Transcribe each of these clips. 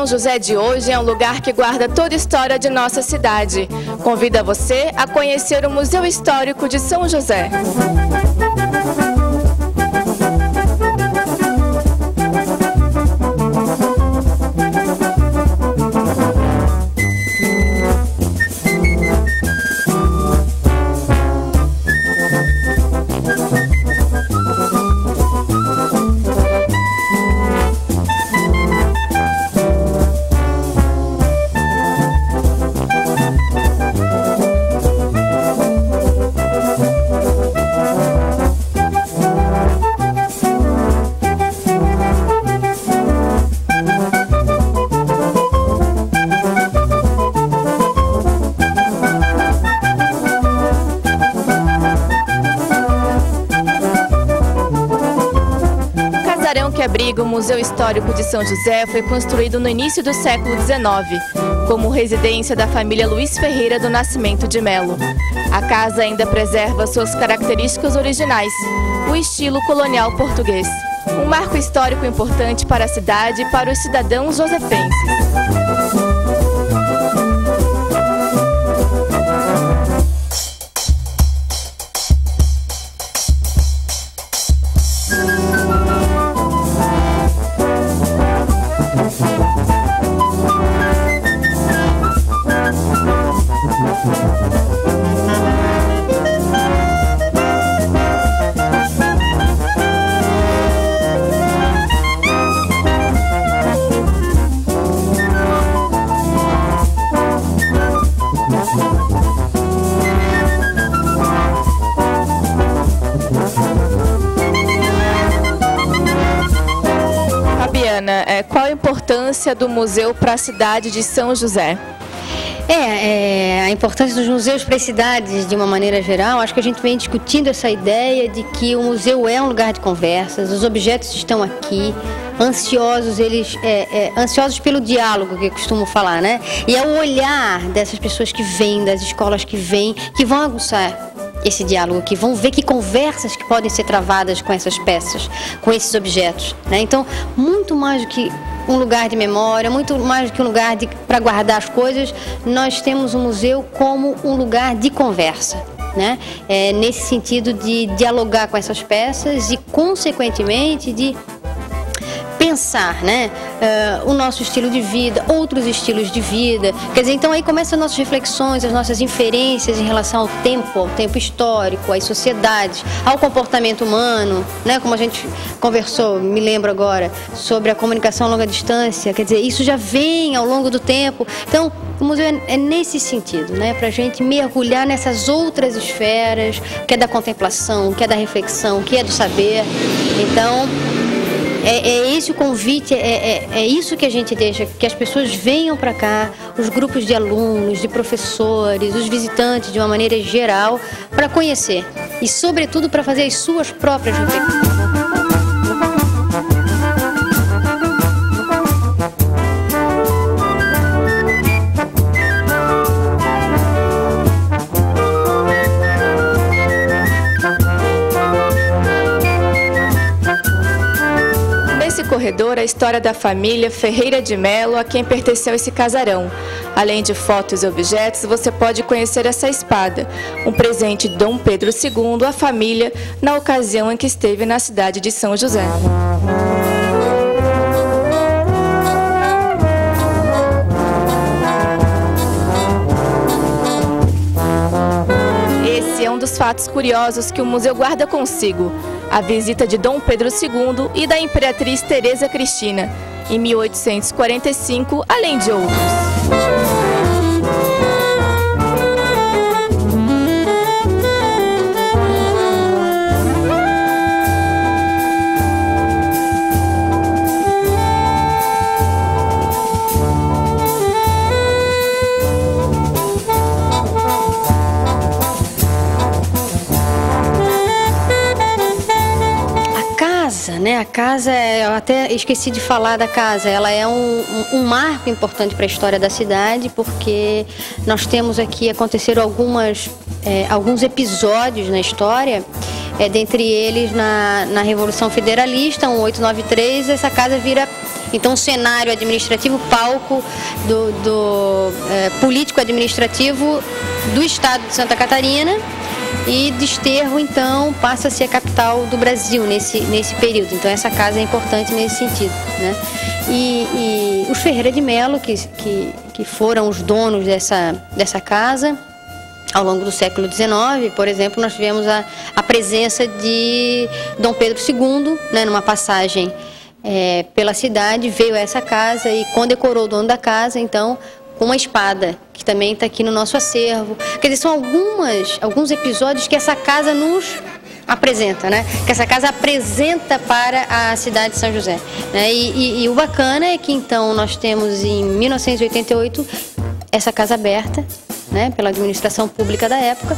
São José de hoje é um lugar que guarda toda a história de nossa cidade. Convida você a conhecer o Museu Histórico de São José. Que abriga o Museu Histórico de São José foi construído no início do século XIX, como residência da família Luiz Ferreira do Nascimento de Melo. A casa ainda preserva suas características originais, o estilo colonial português. Um marco histórico importante para a cidade e para os cidadãos josefenses. Qual a importância do museu para a cidade de São José? A importância dos museus para as cidades, de uma maneira geral, acho que a gente vem discutindo essa ideia de que o museu é um lugar de conversas, os objetos estão aqui, ansiosos, ansiosos pelo diálogo, que eu costumo falar, né? E é o olhar dessas pessoas que vêm, das escolas que vêm, que vão aguçar esse diálogo, que vão ver que conversas que podem ser travadas com essas peças, com esses objetos, né? Então, muito mais do que um lugar de memória, muito mais do que um lugar para guardar as coisas, nós temos o museu como um lugar de conversa, né? Nesse sentido de dialogar com essas peças e, consequentemente, de pensar, né, o nosso estilo de vida, outros estilos de vida. Quer dizer, então aí começam as nossas reflexões, as nossas inferências em relação ao tempo histórico, às sociedades, ao comportamento humano, né, como a gente conversou, me lembro agora, sobre a comunicação a longa distância. Quer dizer, isso já vem ao longo do tempo. Então, o museu é nesse sentido, né, para a gente mergulhar nessas outras esferas, que é da contemplação, que é da reflexão, que é do saber. Então, é esse o convite, é isso que a gente deixa, que as pessoas venham para cá, os grupos de alunos, de professores, os visitantes de uma maneira geral, para conhecer e, sobretudo, para fazer as suas próprias reflexões. Corredor, a história da família Ferreira de Melo, a quem pertenceu esse casarão. Além de fotos e objetos, você pode conhecer essa espada, um presente de Dom Pedro II à família na ocasião em que esteve na cidade de São José. Esse é um dos fatos curiosos que o museu guarda consigo: a visita de Dom Pedro II e da Imperatriz Teresa Cristina, em 1845, além de outros. Né? A casa, eu até esqueci de falar da casa, ela é um marco importante para a história da cidade, porque nós temos aqui, aconteceram alguns episódios na história, dentre eles na Revolução Federalista, 1893, essa casa vira Então, o cenário administrativo, palco do político-administrativo do estado de Santa Catarina, e Desterro, então, passa a ser a capital do Brasil nesse período. Então, essa casa é importante nesse sentido, né? E os Ferreira de Melo, que foram os donos dessa casa, ao longo do século XIX, por exemplo, nós tivemos a presença de Dom Pedro II, né, numa passagem pela cidade, veio a essa casa e condecorou o dono da casa, então, com uma espada, que também está aqui no nosso acervo. Quer dizer, são alguns episódios que essa casa nos apresenta, né? Que essa casa apresenta para a cidade de São José, né? E o bacana é que, então, nós temos em 1988 essa casa aberta, né, pela administração pública da época,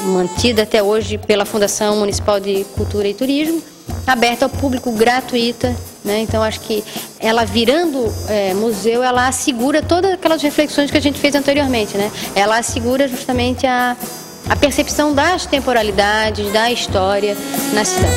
mantida até hoje pela Fundação Municipal de Cultura e Turismo, aberta ao público, gratuita, né? Então, acho que ela virando museu, ela assegura todas aquelas reflexões que a gente fez anteriormente, né? Ela assegura justamente a percepção das temporalidades, da história na cidade.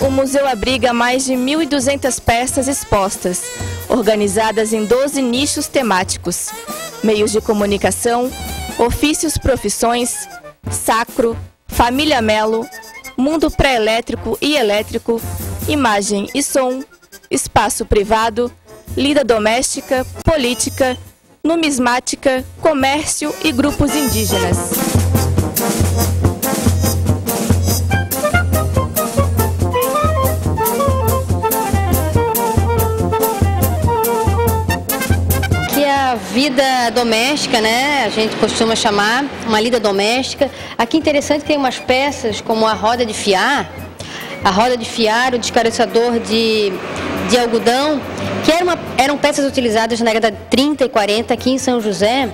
O museu abriga mais de 1.200 peças expostas, organizadas em 12 nichos temáticos: meios de comunicação, ofícios, profissões, sacro, família Melo, mundo pré-elétrico e elétrico, imagem e som, espaço privado, lida doméstica, política, numismática, comércio e grupos indígenas. Vida doméstica, né? A gente costuma chamar uma lida doméstica. Aqui interessante, tem umas peças como a roda de fiar, o descaroçador de algodão, que eram peças utilizadas na década de 30 e 40 aqui em São José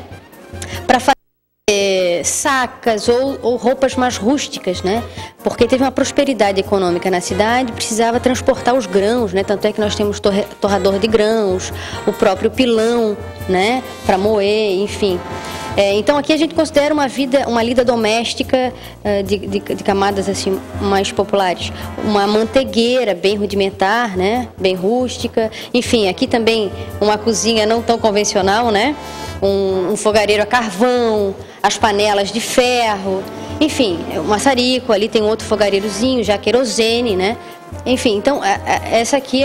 para fazer sacas ou roupas mais rústicas, né? Porque teve uma prosperidade econômica na cidade, precisava transportar os grãos, né? Tanto é que nós temos torrador de grãos, o próprio pilão, né? Para moer, enfim. Então aqui a gente considera uma lida doméstica de camadas assim mais populares, uma mantegueira bem rudimentar, né? Bem rústica. Enfim, aqui também uma cozinha não tão convencional, né? Um fogareiro a carvão, as panelas de ferro, enfim, um maçarico, ali tem outro fogareirozinho, já querosene, né? Enfim, então essa aqui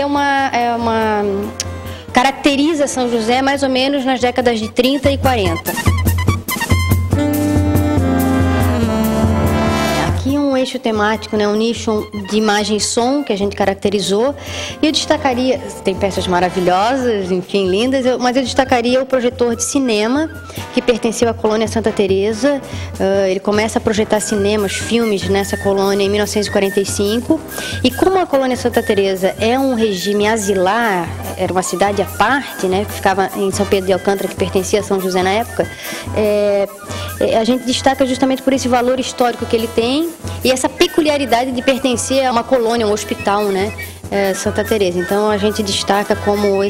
caracteriza São José mais ou menos nas décadas de 30 e 40. Aqui um eixo temático, né? Um nicho de imagem e som que a gente caracterizou. E eu destacaria, tem peças maravilhosas, enfim, lindas, mas eu destacaria o projetor de cinema, que pertenceu à colônia Santa Teresa. Ele começa a projetar cinemas, filmes nessa colônia em 1945. E como a colônia Santa Teresa é um regime asilar, era uma cidade à parte, né? Que ficava em São Pedro de Alcântara, que pertencia a São José na época, a gente destaca justamente por esse valor histórico que ele tem e essa peculiaridade de pertencer a uma colônia, um hospital, né? Santa Teresa. Então a gente destaca como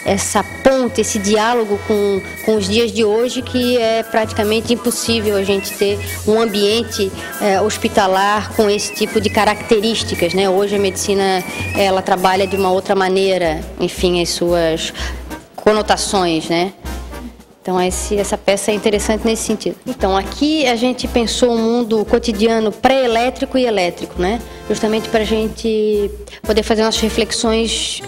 essa ponte, esse diálogo com os dias de hoje, que é praticamente impossível a gente ter um ambiente hospitalar com esse tipo de características, né? Hoje a medicina ela trabalha de uma outra maneira, enfim, as suas conotações, né? Então essa peça é interessante nesse sentido. Então aqui a gente pensou um mundo cotidiano pré-elétrico e elétrico, né? Justamente para a gente poder fazer nossas reflexões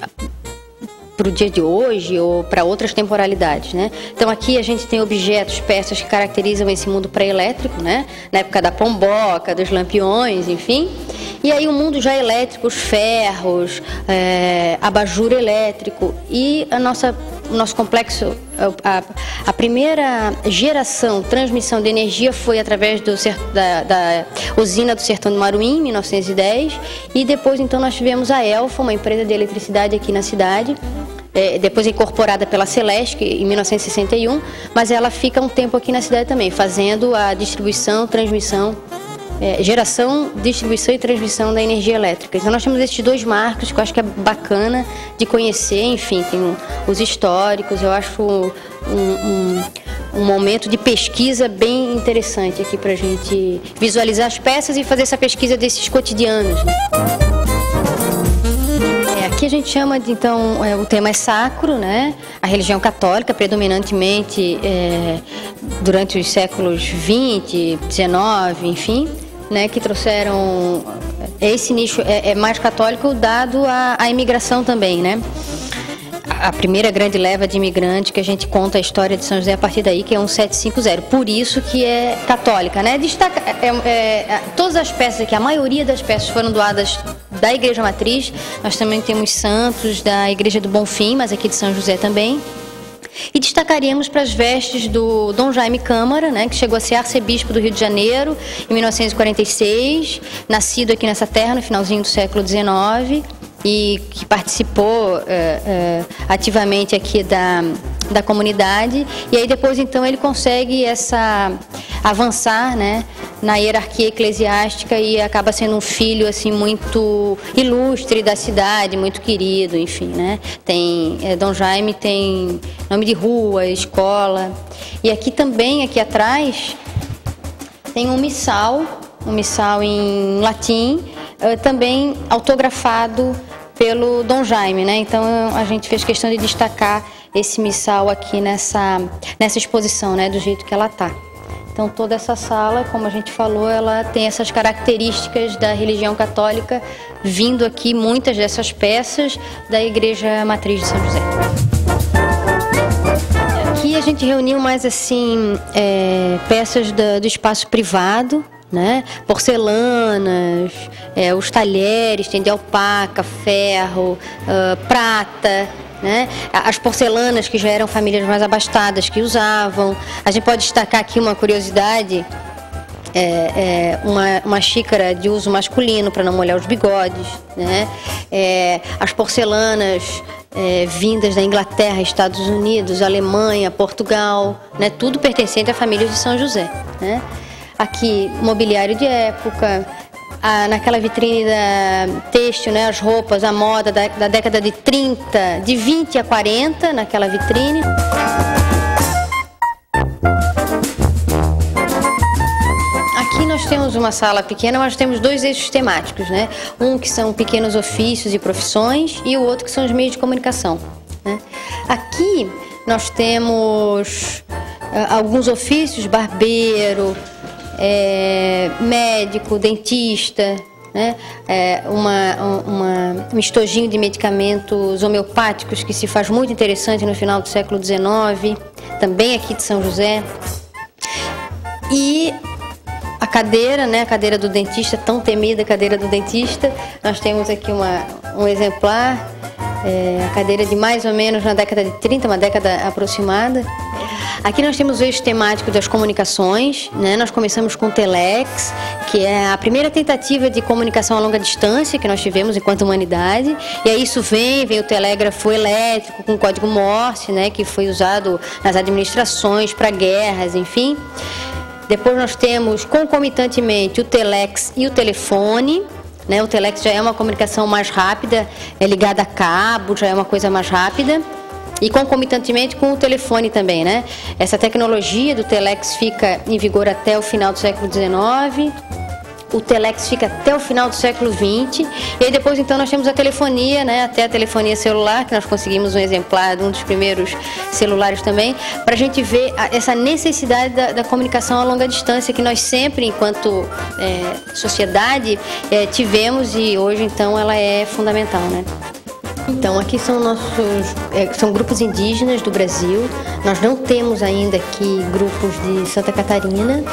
para o dia de hoje ou para outras temporalidades, né? Então aqui a gente tem objetos, peças que caracterizam esse mundo pré-elétrico, né? Na época da pomboca, dos lampiões, enfim. E aí o mundo já elétrico, os ferros, abajur elétrico e a nossa nosso complexo, a primeira geração, transmissão de energia foi através da usina do Sertão do Maruim, em 1910, e depois então nós tivemos a Elfa, uma empresa de eletricidade aqui na cidade, depois incorporada pela Celesc em 1961, mas ela fica um tempo aqui na cidade também, fazendo a distribuição, transmissão, geração, distribuição e transmissão da energia elétrica. Então nós temos esses dois marcos que eu acho que é bacana de conhecer, enfim, tem os históricos, eu acho um momento de pesquisa bem interessante aqui para a gente visualizar as peças e fazer essa pesquisa desses cotidianos, né? Aqui a gente chama de, então, o tema é sacro, né? A religião católica, predominantemente durante os séculos 20, 19, enfim, né? Que trouxeram esse nicho mais católico dado à imigração também, né? A primeira grande leva de imigrantes que a gente conta a história de São José a partir daí, que é 1750, por isso que é católica, né? Todas as peças aqui, a maioria das peças foram doadas da Igreja Matriz. Nós também temos santos da Igreja do Bonfim, mas aqui de São José também. E destacaríamos para as vestes do Dom Jaime Câmara, né, que chegou a ser arcebispo do Rio de Janeiro em 1946, nascido aqui nessa terra no finalzinho do século XIX, e que participou ativamente aqui da comunidade. E aí depois então ele consegue avançar, né, na hierarquia eclesiástica e acaba sendo um filho assim muito ilustre da cidade, muito querido, enfim, né? Dom Jaime tem nome de rua, escola. E aqui também, aqui atrás, tem um missal em latim, também autografado pelo Dom Jaime, né? Então a gente fez questão de destacar esse missal aqui nessa exposição, né? Do jeito que ela tá. Então toda essa sala, como a gente falou, ela tem essas características da religião católica, vindo aqui muitas dessas peças da Igreja Matriz de São José. Aqui a gente reuniu mais assim peças do espaço privado, né? Porcelanas, os talheres, tem de alpaca, ferro, prata, né? As porcelanas que já eram famílias mais abastadas que usavam. A gente pode destacar aqui uma curiosidade, uma xícara de uso masculino para não molhar os bigodes, né? As porcelanas vindas da Inglaterra, Estados Unidos, Alemanha, Portugal, né? Tudo pertencente à família de São José, né? Aqui, mobiliário de época, naquela vitrine da têxtil, né, as roupas, a moda da década de 30, de 20 a 40, naquela vitrine. Aqui nós temos uma sala pequena, mas temos dois eixos temáticos, né? Um que são pequenos ofícios e profissões e o outro que são os meios de comunicação, né? Aqui nós temos alguns ofícios, barbeiro, médico, dentista, né? Um estojinho de medicamentos homeopáticos que se faz muito interessante no final do século XIX, também aqui de São José. E a cadeira, né? A cadeira do dentista, tão temida cadeira do dentista. Nós temos aqui um exemplar, a cadeira de mais ou menos na década de 30, uma década aproximada. Aqui nós temos o eixo temático das comunicações, né? Nós começamos com o Telex, que é a primeira tentativa de comunicação a longa distância que nós tivemos enquanto humanidade. E aí isso vem o telégrafo elétrico com código Morse, né? Que foi usado nas administrações para guerras, enfim. Depois nós temos concomitantemente o Telex e o telefone, né? O Telex já é uma comunicação mais rápida, é ligada a cabo, já é uma coisa mais rápida. E concomitantemente com o telefone também, né? Essa tecnologia do Telex fica em vigor até o final do século XIX, o Telex fica até o final do século XX, e aí depois então nós temos a telefonia, né? Até a telefonia celular, que nós conseguimos um exemplar de um dos primeiros celulares também, para a gente ver essa necessidade da comunicação a longa distância que nós sempre, enquanto sociedade, tivemos, e hoje então ela é fundamental, né? Então aqui são grupos indígenas do Brasil. Nós não temos ainda aqui grupos de Santa Catarina.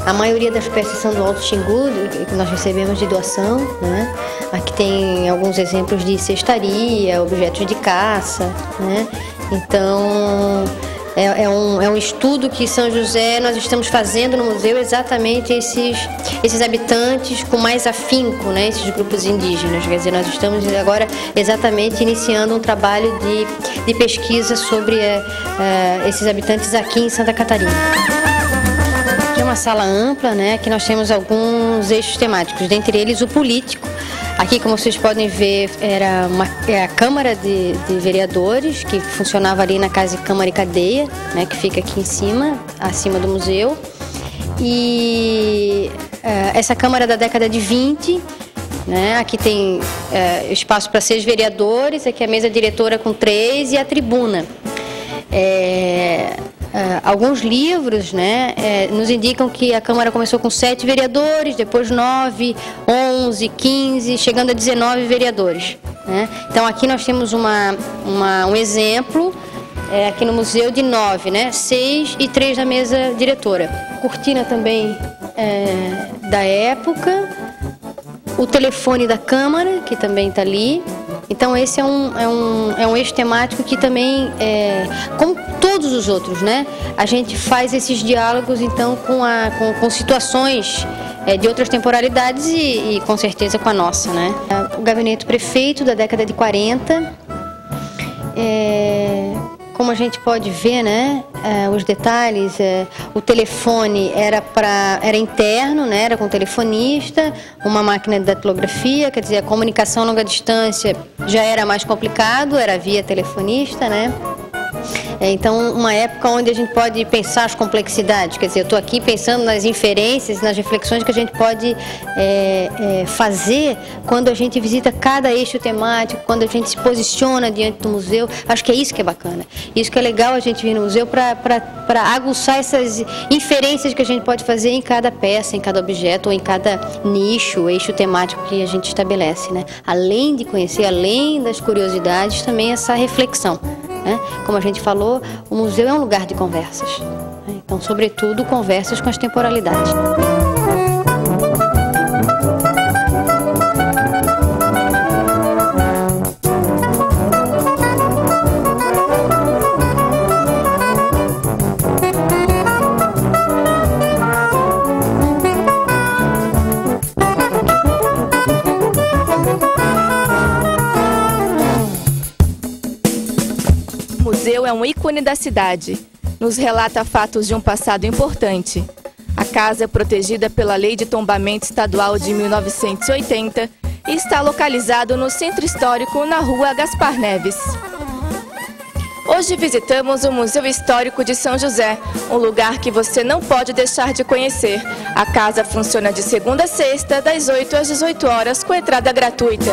A maioria das peças são do Alto Xingu, que nós recebemos de doação, né? Aqui tem alguns exemplos de cestaria, objetos de caça, né? Então, é um estudo que São José nós estamos fazendo no museu, exatamente esses habitantes com mais afinco, né, esses grupos indígenas. Quer dizer, nós estamos agora exatamente iniciando um trabalho de pesquisa sobre esses habitantes aqui em Santa Catarina. Aqui é uma sala ampla, né, aqui nós temos alguns eixos temáticos, dentre eles o político. Aqui, como vocês podem ver, era a Câmara de Vereadores, que funcionava ali na Casa de Câmara e Cadeia, né, que fica aqui em cima, acima do museu. E essa Câmara da década de 20, né, aqui tem espaço para 6 vereadores, aqui a mesa diretora com 3 e a tribuna. Alguns livros, né, nos indicam que a Câmara começou com 7 vereadores, depois 9, 11, 15, chegando a 19 vereadores. Né? Então aqui nós temos um exemplo, aqui no museu, de 9, né, 6 e 3 da mesa diretora. Cortina também da época, o telefone da Câmara, que também está ali. Então esse é um eixo temático que também, como todos os outros, né, a gente faz esses diálogos então com situações de outras temporalidades e com certeza com a nossa, né. O gabinete do prefeito da década de 40, como a gente pode ver, né, os detalhes, o telefone era interno, né, era com telefonista, uma máquina de datilografia, quer dizer, a comunicação a longa distância já era mais complicado, era via telefonista, né. Então, uma época onde a gente pode pensar as complexidades, quer dizer, eu estou aqui pensando nas inferências, nas reflexões que a gente pode fazer quando a gente visita cada eixo temático, quando a gente se posiciona diante do museu. Acho que é isso que é bacana, isso que é legal a gente vir no museu para aguçar essas inferências que a gente pode fazer em cada peça, em cada objeto ou em cada nicho, eixo temático que a gente estabelece, né? Além de conhecer, além das curiosidades, também essa reflexão. Como a gente falou, o museu é um lugar de conversas. Então, sobretudo, conversas com as temporalidades. O museu é um ícone da cidade. Nos relata fatos de um passado importante. A casa é protegida pela Lei de Tombamento Estadual de 1980 e está localizado no Centro Histórico, na Rua Gaspar Neves. Hoje visitamos o Museu Histórico de São José, um lugar que você não pode deixar de conhecer. A casa funciona de segunda a sexta, das 8 às 18 horas, com entrada gratuita.